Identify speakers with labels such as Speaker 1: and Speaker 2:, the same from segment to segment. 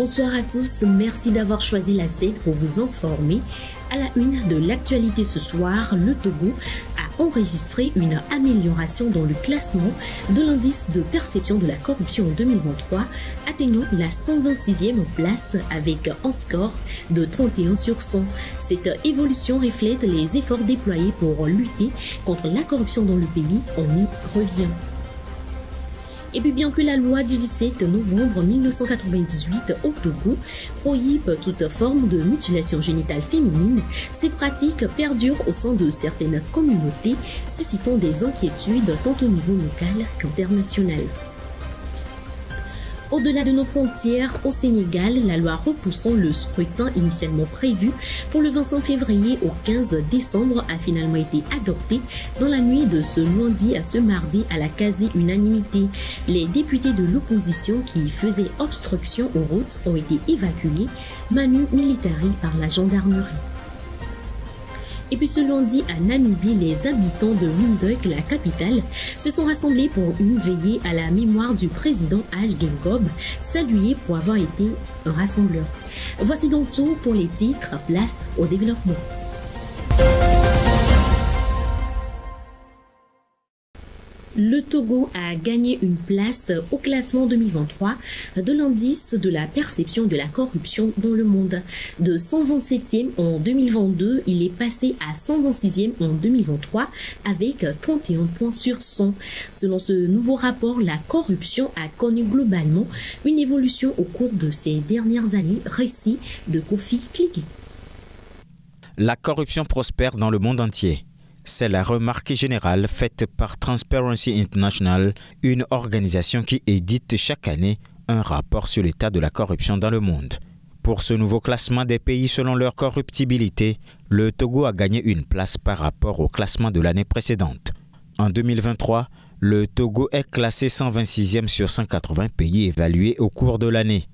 Speaker 1: Bonsoir à tous, merci d'avoir choisi la 7 pour vous informer. À la une de l'actualité ce soir, le Togo a enregistré une amélioration dans le classement de l'indice de perception de la corruption en 2023, atteignant la 126e place avec un score de 31 sur 100. Cette évolution reflète les efforts déployés pour lutter contre la corruption dans le pays. On y revient. Et puis bien que la loi du 17 novembre 1998 au Togo prohibe toute forme de mutilation génitale féminine, ces pratiques perdurent au sein de certaines communautés, suscitant des inquiétudes tant au niveau local qu'international. Au-delà de nos frontières, au Sénégal, la loi repoussant le scrutin initialement prévu pour le 25 février au 15 décembre a finalement été adoptée dans la nuit de ce lundi à ce mardi à la quasi-unanimité. Les députés de l'opposition qui faisaient obstruction aux routes ont été évacués, manu militari par la gendarmerie. Et puis ce lundi à Namibie, les habitants de Windhoek, la capitale, se sont rassemblés pour une veillée à la mémoire du président H. Gengob, salué pour avoir été un rassembleur. Voici donc tout pour les titres, place au développement. Le Togo a gagné une place au classement 2023 de l'indice de la perception de la corruption dans le monde. De 127e en 2022, il est passé à 126e en 2023 avec 31 points sur 100. Selon ce nouveau rapport, la corruption a connu globalement une évolution au cours de ces dernières années. Récit de Kofi Kliki.
Speaker 2: La corruption prospère dans le monde entier. C'est la remarque générale faite par Transparency International, une organisation qui édite chaque année un rapport sur l'état de la corruption dans le monde. Pour ce nouveau classement des pays selon leur corruptibilité, le Togo a gagné une place par rapport au classement de l'année précédente. En 2023, le Togo est classé 126e sur 180 pays évalués au cours de l'année.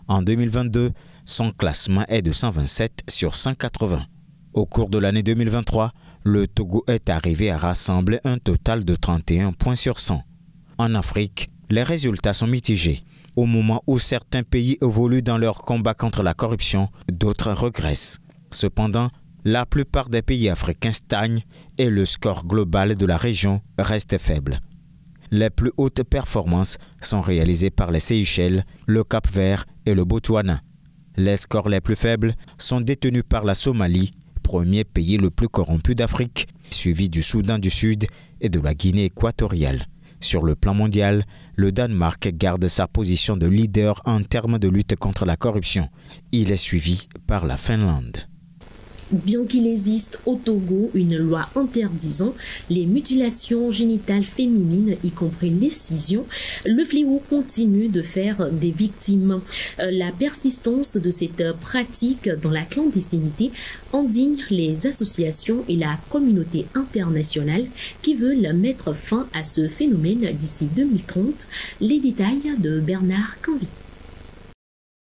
Speaker 2: En 2022, son classement est de 127 sur 180. Au cours de l'année 2023, le Togo est arrivé à rassembler un total de 31 points sur 100. En Afrique, les résultats sont mitigés. Au moment où certains pays évoluent dans leur combat contre la corruption, d'autres régressent. Cependant, la plupart des pays africains stagnent et le score global de la région reste faible. Les plus hautes performances sont réalisées par les Seychelles, le Cap-Vert et le Botswana. Les scores les plus faibles sont détenus par la Somalie, premier pays le plus corrompu d'Afrique, suivi du Soudan du Sud et de la Guinée équatoriale. Sur le plan mondial, le Danemark garde sa position de leader en termes de lutte contre la corruption. Il est suivi par la Finlande.
Speaker 1: Bien qu'il existe au Togo une loi interdisant les mutilations génitales féminines, y compris l'excision, le fléau continue de faire des victimes. La persistance de cette pratique dans la clandestinité indigne les associations et la communauté internationale qui veulent mettre fin à ce phénomène d'ici 2030. Les détails de Bernard Canvi.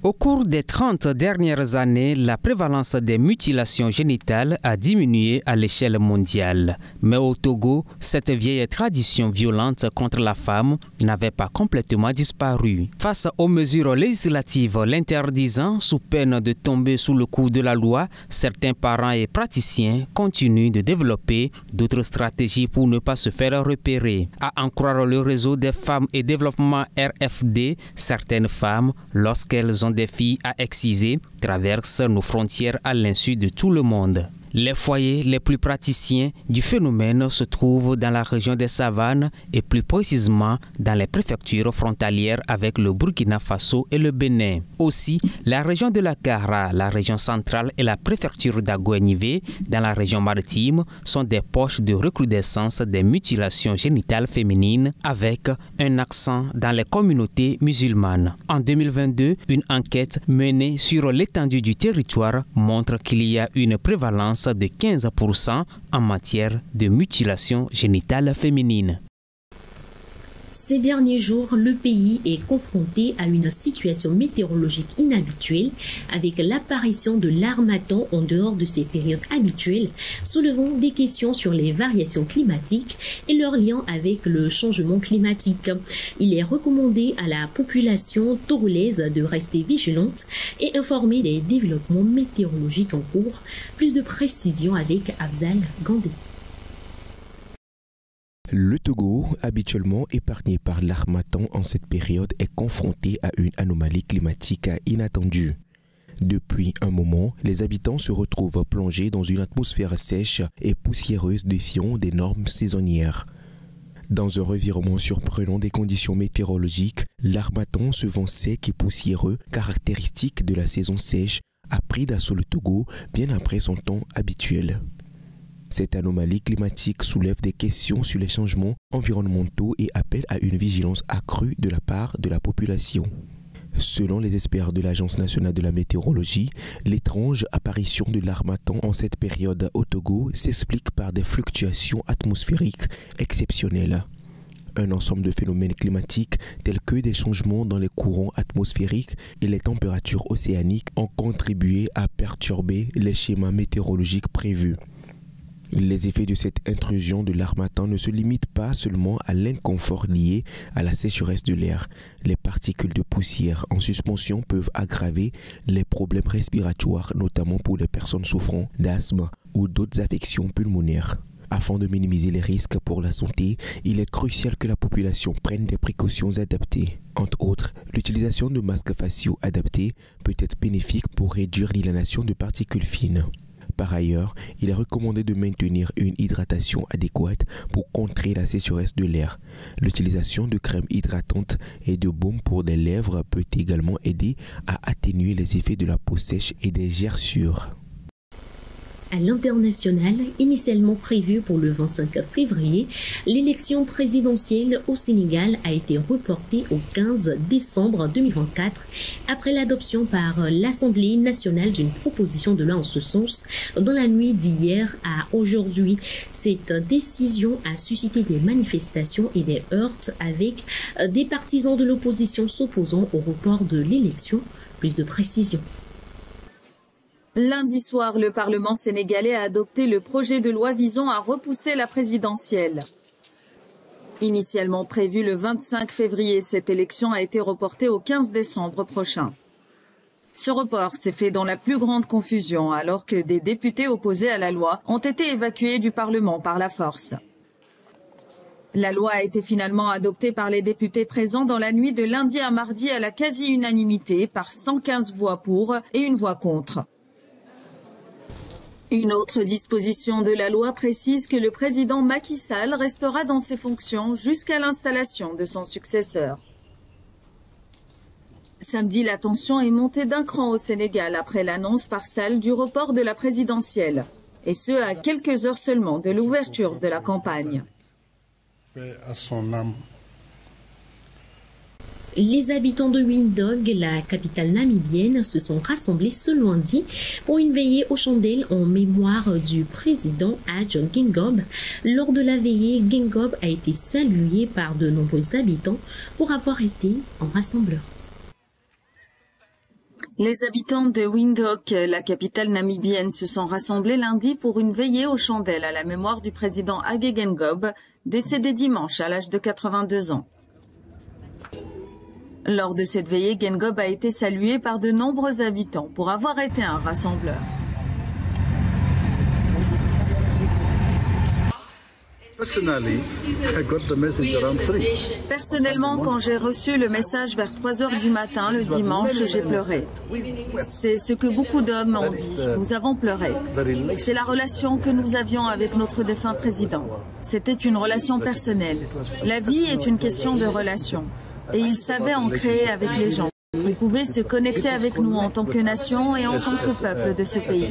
Speaker 3: Au cours des 30 dernières années, la prévalence des mutilations génitales a diminué à l'échelle mondiale. Mais au Togo, cette vieille tradition violente contre la femme n'avait pas complètement disparu. Face aux mesures législatives l'interdisant sous peine de tomber sous le coup de la loi, certains parents et praticiens continuent de développer d'autres stratégies pour ne pas se faire repérer. À en croire le réseau des femmes et développement RFD, certaines femmes, lorsqu'elles ont des filles à exciser, traversent nos frontières à l'insu de tout le monde. Les foyers les plus praticiens du phénomène se trouvent dans la région des savanes et plus précisément dans les préfectures frontalières avec le Burkina Faso et le Bénin. Aussi, la région de la Kara, la région centrale et la préfecture d'Aguenivé dans la région maritime sont des poches de recrudescence des mutilations génitales féminines avec un accent dans les communautés musulmanes. En 2022, une enquête menée sur l'étendue du territoire montre qu'il y a une prévalence de 15% en matière de mutilation génitale féminine.
Speaker 1: Ces derniers jours, le pays est confronté à une situation météorologique inhabituelle avec l'apparition de l'harmattan en dehors de ses périodes habituelles, soulevant des questions sur les variations climatiques et leur lien avec le changement climatique. Il est recommandé à la population togolaise de rester vigilante et informée des développements météorologiques en cours. Plus de précisions avec Afzal Gandé.
Speaker 4: Le Togo, habituellement épargné par l'harmattan en cette période, est confronté à une anomalie climatique inattendue. Depuis un moment, les habitants se retrouvent plongés dans une atmosphère sèche et poussiéreuse défiant des normes saisonnières. Dans un revirement surprenant des conditions météorologiques, l'harmattan, ce vent sec et poussiéreux, caractéristique de la saison sèche, a pris d'assaut le Togo bien après son temps habituel. Cette anomalie climatique soulève des questions sur les changements environnementaux et appelle à une vigilance accrue de la part de la population. Selon les experts de l'Agence nationale de la météorologie, l'étrange apparition de l'harmattan en cette période au Togo s'explique par des fluctuations atmosphériques exceptionnelles. Un ensemble de phénomènes climatiques tels que des changements dans les courants atmosphériques et les températures océaniques ont contribué à perturber les schémas météorologiques prévus. Les effets de cette intrusion de l'harmattan ne se limitent pas seulement à l'inconfort lié à la sécheresse de l'air. Les particules de poussière en suspension peuvent aggraver les problèmes respiratoires, notamment pour les personnes souffrant d'asthme ou d'autres affections pulmonaires. Afin de minimiser les risques pour la santé, il est crucial que la population prenne des précautions adaptées. Entre autres, l'utilisation de masques faciaux adaptés peut être bénéfique pour réduire l'inhalation de particules fines. Par ailleurs, il est recommandé de maintenir une hydratation adéquate pour contrer la sécheresse de l'air. L'utilisation de crèmes hydratantes et de baumes pour des lèvres peut également aider à atténuer les effets de la peau sèche et des gerçures.
Speaker 1: À l'international, initialement prévue pour le 25 février, l'élection présidentielle au Sénégal a été reportée au 15 décembre 2024 après l'adoption par l'Assemblée nationale d'une proposition de loi en ce sens dans la nuit d'hier à aujourd'hui. Cette décision a suscité des manifestations et des heurts avec des partisans de l'opposition s'opposant au report de l'élection. Plus de précisions.
Speaker 5: Lundi soir, le Parlement sénégalais a adopté le projet de loi visant à repousser la présidentielle. Initialement prévue le 25 février, cette élection a été reportée au 15 décembre prochain. Ce report s'est fait dans la plus grande confusion alors que des députés opposés à la loi ont été évacués du Parlement par la force. La loi a été finalement adoptée par les députés présents dans la nuit de lundi à mardi à la quasi-unanimité par 115 voix pour et une voix contre. Une autre disposition de la loi précise que le président Macky Sall restera dans ses fonctions jusqu'à l'installation de son successeur. Samedi, la tension est montée d'un cran au Sénégal après l'annonce par Sall du report de la présidentielle, et ce à quelques heures seulement de l'ouverture de la campagne.
Speaker 1: Les habitants de Windhoek, la capitale namibienne, se sont rassemblés ce lundi pour une veillée aux chandelles en mémoire du président Hadj Geingob. Lors de la veillée, Geingob a été salué par de nombreux habitants pour avoir été un rassembleur.
Speaker 5: Les habitants de Windhoek, la capitale namibienne, se sont rassemblés lundi pour une veillée aux chandelles à la mémoire du président Hage Geingob, décédé dimanche à l'âge de 82 ans. Lors de cette veillée, Geingob a été salué par de nombreux habitants pour avoir été un rassembleur. Personnellement, quand j'ai reçu le message vers 3 heures du matin le dimanche, j'ai pleuré. C'est ce que beaucoup d'hommes ont dit. Nous avons pleuré. C'est la relation que nous avions avec notre défunt président. C'était une relation personnelle. La vie est une question de relation. Et il savait en créer avec les gens. Il pouvait se connecter avec nous en tant que nation et en tant que peuple de ce pays.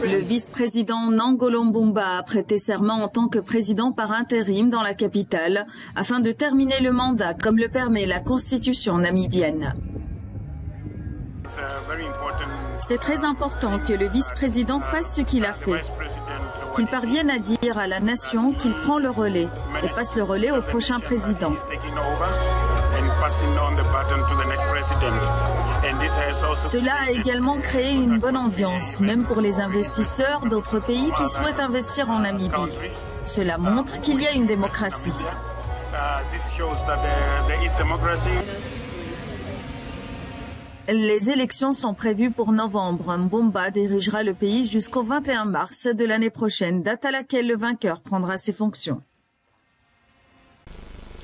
Speaker 5: Le vice-président Nangolo Mbumba a prêté serment en tant que président par intérim dans la capitale afin de terminer le mandat comme le permet la constitution namibienne. C'est très important que le vice-président fasse ce qu'il a fait. qu'il parvienne à dire à la nation qu'il prend le relais et passe le relais au prochain président. Cela a également créé une bonne ambiance, même pour les investisseurs d'autres pays qui souhaitent investir en Namibie. Cela montre qu'il y a une démocratie. Les élections sont prévues pour novembre. Mbomba dirigera le pays jusqu'au 21 mars de l'année prochaine, date à laquelle le vainqueur prendra ses fonctions.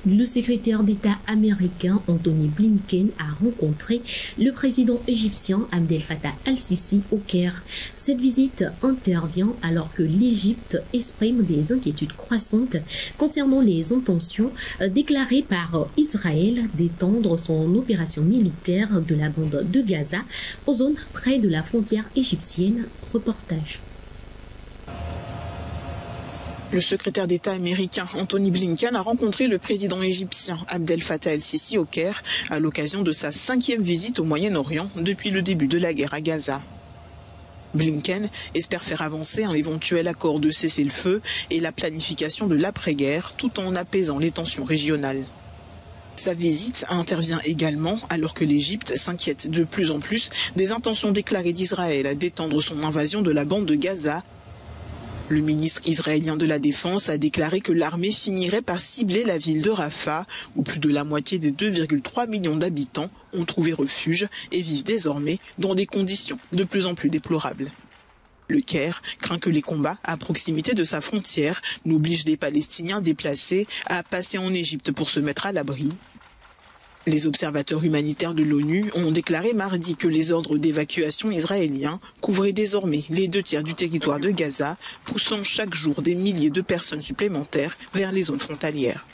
Speaker 1: Le secrétaire d'État américain Anthony Blinken a rencontré le président égyptien Abdel Fattah al-Sisi au Caire. Cette visite intervient alors que l'Égypte exprime des inquiétudes croissantes concernant les intentions déclarées par Israël d'étendre son opération militaire de la bande de Gaza aux zones près de la frontière égyptienne. Reportage.
Speaker 6: Le secrétaire d'État américain Anthony Blinken a rencontré le président égyptien Abdel Fattah el-Sisi au Caire à l'occasion de sa 5e visite au Moyen-Orient depuis le début de la guerre à Gaza. Blinken espère faire avancer un éventuel accord de cessez-le-feu et la planification de l'après-guerre tout en apaisant les tensions régionales. Sa visite intervient également alors que l'Égypte s'inquiète de plus en plus des intentions déclarées d'Israël d'étendre son invasion de la bande de Gaza. Le ministre israélien de la Défense a déclaré que l'armée finirait par cibler la ville de Rafah, où plus de la moitié des 2,3 millions d'habitants ont trouvé refuge et vivent désormais dans des conditions de plus en plus déplorables. Le Caire craint que les combats à proximité de sa frontière n'obligent des Palestiniens déplacés à passer en Égypte pour se mettre à l'abri. Les observateurs humanitaires de l'ONU ont déclaré mardi que les ordres d'évacuation israéliens couvraient désormais les 2 tiers du territoire de Gaza, poussant chaque jour des milliers de personnes supplémentaires vers les zones frontalières.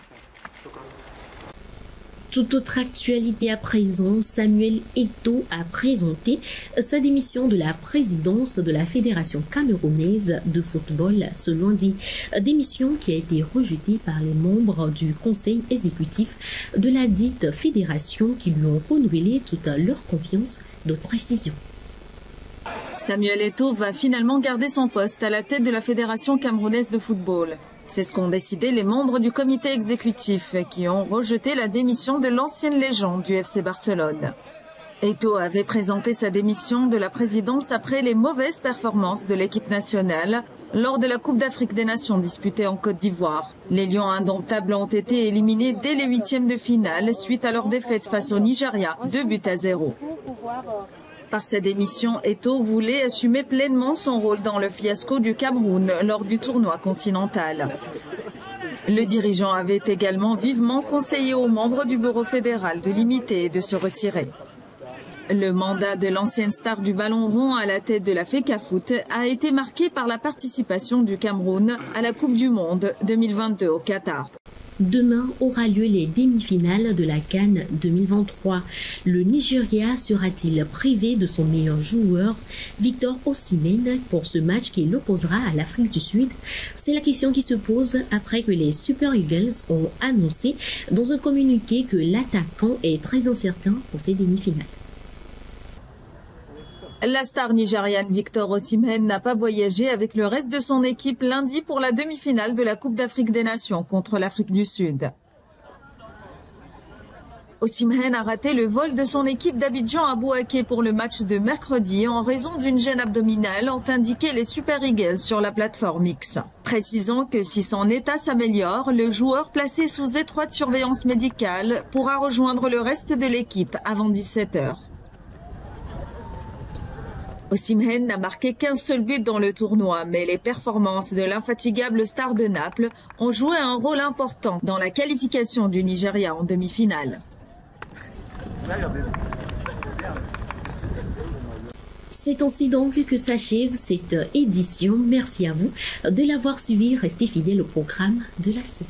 Speaker 1: Toute autre actualité à présent, Samuel Eto'o a présenté sa démission de la présidence de la Fédération camerounaise de football ce lundi. Démission qui a été rejetée par les membres du conseil exécutif de la dite fédération qui lui ont renouvelé toute leur confiance de précision.
Speaker 5: Samuel Eto'o va finalement garder son poste à la tête de la Fédération camerounaise de football. C'est ce qu'ont décidé les membres du comité exécutif qui ont rejeté la démission de l'ancienne légende du FC Barcelone. Eto'o avait présenté sa démission de la présidence après les mauvaises performances de l'équipe nationale lors de la Coupe d'Afrique des Nations disputée en Côte d'Ivoire. Les Lions indomptables ont été éliminés dès les 8e de finale suite à leur défaite face au Nigeria, 2-0. Par sa démission, Eto'o voulait assumer pleinement son rôle dans le fiasco du Cameroun lors du tournoi continental. Le dirigeant avait également vivement conseillé aux membres du bureau fédéral de l'imiter et de se retirer. Le mandat de l'ancienne star du ballon rond à la tête de la FECAFOOT a été marqué par la participation du Cameroun à la Coupe du Monde 2022 au Qatar.
Speaker 1: Demain aura lieu les demi-finales de la CAN 2023. Le Nigeria sera-t-il privé de son meilleur joueur, Victor Osimhen, pour ce match qui l'opposera à l'Afrique du Sud? C'est la question qui se pose après que les Super Eagles ont annoncé dans un communiqué que l'attaquant est très incertain pour ces demi-finales.
Speaker 5: La star nigériane Victor Osimhen n'a pas voyagé avec le reste de son équipe lundi pour la demi-finale de la Coupe d'Afrique des Nations contre l'Afrique du Sud. Osimhen a raté le vol de son équipe d'Abidjan à Bouaké pour le match de mercredi en raison d'une gêne abdominale, ont indiqué les Super Eagles sur la plateforme X. Précisant que si son état s'améliore, le joueur placé sous étroite surveillance médicale pourra rejoindre le reste de l'équipe avant 17h. Osimhen n'a marqué qu'un seul but dans le tournoi, mais les performances de l'infatigable star de Naples ont joué un rôle important dans la qualification du Nigeria en demi-finale.
Speaker 1: C'est ainsi donc que s'achève cette édition. Merci à vous de l'avoir suivi. Restez fidèles au programme de la CEP.